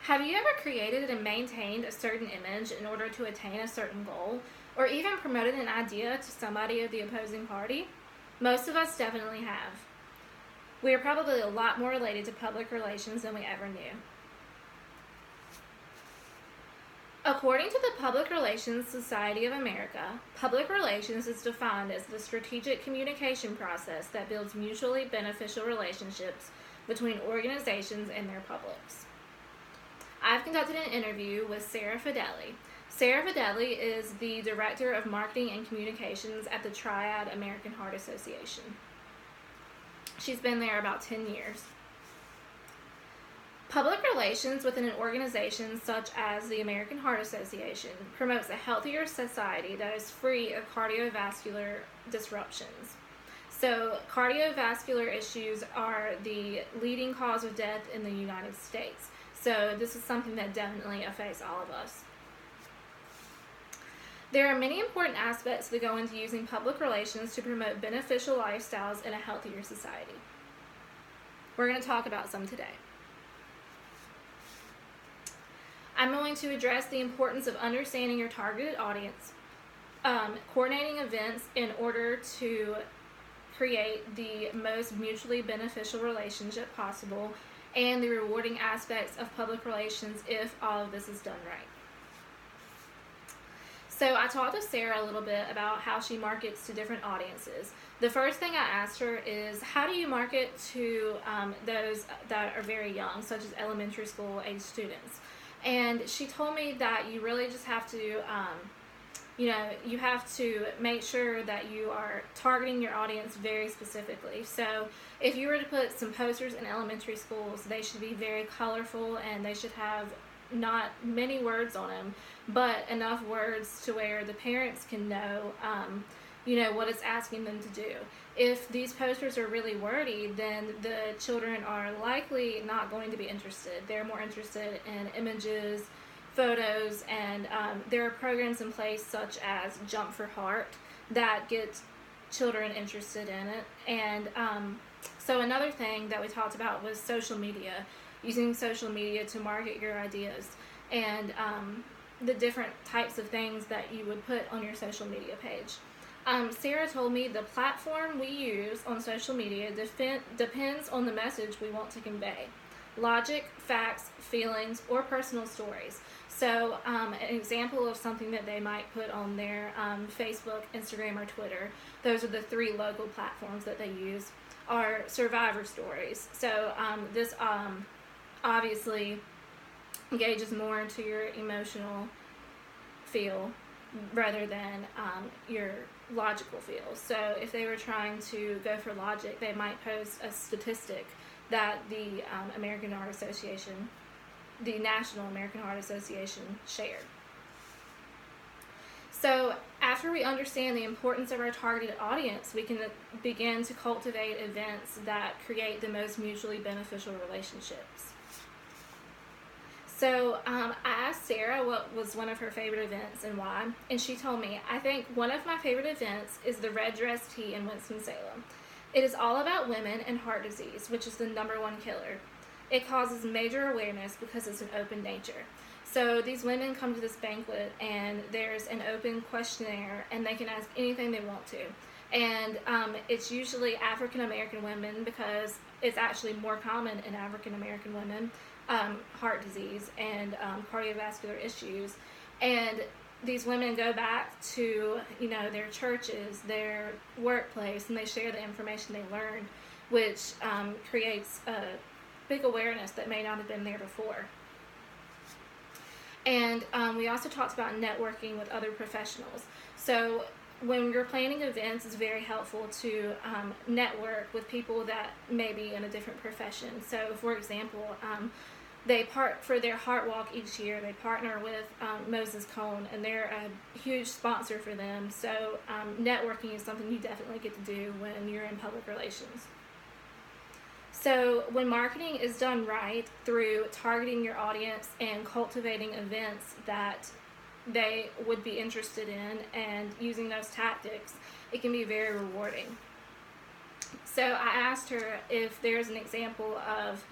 Have you ever created and maintained a certain image in order to attain a certain goal, or even promoted an idea to somebody of the opposing party? Most of us definitely have. We are probably a lot more related to public relations than we ever knew. According to the Public Relations Society of America, public relations is defined as the strategic communication process that builds mutually beneficial relationships between organizations and their publics. I've conducted an interview with Sarah Fedeli. Sarah Fedeli is the Director of Marketing and Communications at the Triad American Heart Association. She's been there about 10 years. Public relations within an organization such as the American Heart Association promotes a healthier society that is free of cardiovascular disruptions. So, cardiovascular issues are the leading cause of death in the United States. So, this is something that definitely affects all of us. There are many important aspects that go into using public relations to promote beneficial lifestyles in a healthier society. We're going to talk about some today. I'm going to address the importance of understanding your targeted audience, coordinating events in order to create the most mutually beneficial relationship possible, and the rewarding aspects of public relations if all of this is done right. So I talked to Sarah a little bit about how she markets to different audiences. The first thing I asked her is, how do you market to those that are very young, such as elementary school age students? And she told me that you really just have to, you have to make sure that you are targeting your audience very specifically. So if you were to put some posters in elementary schools, they should be very colorful and they should have not many words on them, but enough words to where the parents can know, what it's asking them to do. If these posters are really wordy, then the children are likely not going to be interested. They're more interested in images, photos, and there are programs in place such as Jump for Heart that get children interested in it. And so another thing that we talked about was social media, using social media to market your ideas, and the different types of things that you would put on your social media page. Sarah told me the platform we use on social media depends on the message we want to convey. Logic, facts, feelings, or personal stories. So an example of something that they might put on their Facebook, Instagram, or Twitter, those are the three local platforms that they use, are survivor stories. So this obviously engages more into your emotional feel rather than your logical feel. So if they were trying to go for logic, they might post a statistic that the American Heart Association, the National American Heart Association, shared. So after we understand the importance of our targeted audience, we can begin to cultivate events that create the most mutually beneficial relationships. So I asked Sarah what was one of her favorite events and why, and she told me, I think one of my favorite events is the Red Dress Tea in Winston-Salem. It is all about women and heart disease, which is the #1 killer. It causes major awareness because it's an open nature. So these women come to this banquet and there's an open questionnaire and they can ask anything they want to. And it's usually African American women because it's actually more common in African American women, heart disease and cardiovascular issues. And these women go back to, their churches, their workplace, and they share the information they learned, which creates a big awareness that may not have been there before. And we also talked about networking with other professionals. So when you're planning events, it's very helpful to network with people that may be in a different profession. So, for example, for their Heart Walk each year, they partner with Moses Cone, and they're a huge sponsor for them. So networking is something you definitely get to do when you're in public relations. So when marketing is done right through targeting your audience and cultivating events that they would be interested in and using those tactics, it can be very rewarding. So I asked her if there's an example of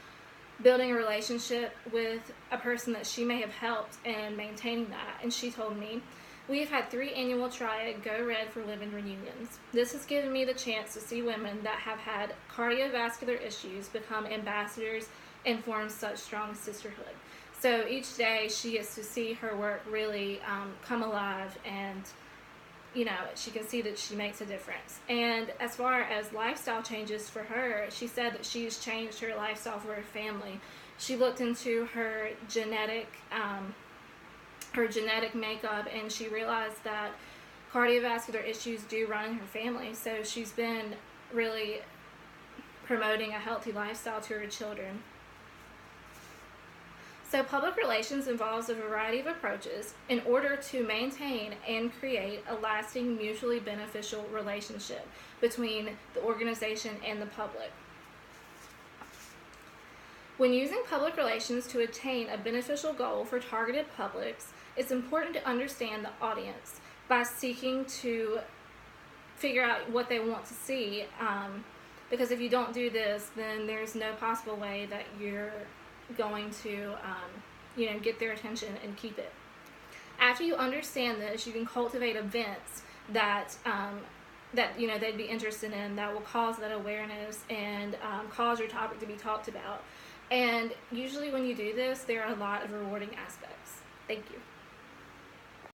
building a relationship with a person that she may have helped and maintaining that. And she told me, we have had 3 annual Triad Go Red for Living reunions. This has given me the chance to see women that have had cardiovascular issues become ambassadors and form such strong sisterhood. So each day she gets to see her work really come alive, and she can see that she makes a difference. And as far as lifestyle changes for her, she said that she's changed her lifestyle for her family. She looked into her genetic makeup, and she realized that cardiovascular issues do run in her family. So she's been really promoting a healthy lifestyle to her children. So public relations involves a variety of approaches in order to maintain and create a lasting, mutually beneficial relationship between the organization and the public. When using public relations to attain a beneficial goal for targeted publics, it's important to understand the audience by seeking to figure out what they want to see, because if you don't do this, then there's no possible way that you're going to get their attention and keep it. After you understand this, you can cultivate events that they'd be interested in, that will cause that awareness and cause your topic to be talked about. And usually when you do this, there are a lot of rewarding aspects. Thank you.